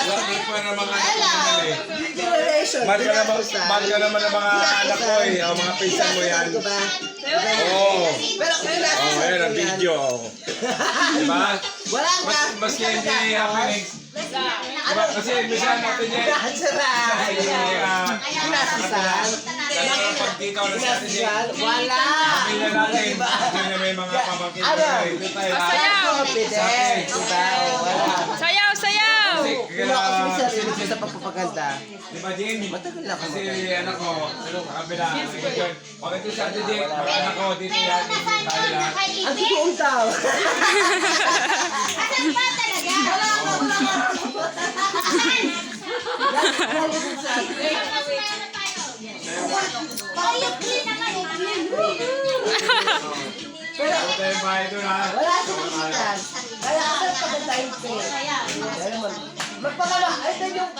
Wala pa na mga anak eh. Generation. Mahal ka naman ng mga anak ko eh. O mga pinsan mo yan. Diba? Oo. Pero kung nasa Oh, ayan ang video. Diba? Wala ka. Mas hindi happening. Diba? Kasi minsan natin yan. Nasasarap. Nasasal. Pag dito na sa atin Nasasal. Wala. Sabi na natin. Kasi na may mga pamangkin Ano? na ito tayo. Sayaw. Confident. Diba? Wala. Sayaw, sayaw! Wala kasi may sarili ko sa pagpapaganda. Diba, Jane? Matagal na ako Kasi magaling. anak ko, ano, kabila. Pag ito sa atin, Jane, mga anak ko, dito yan. Tayo lahat. Ang totoong tao. Asan ba talaga? Wala ko. Ayok din naman. Pero Tayo ba ito na? wala sa pagkitan. Kaya ako pagandahin ko. Magpakala. Ay, ito yung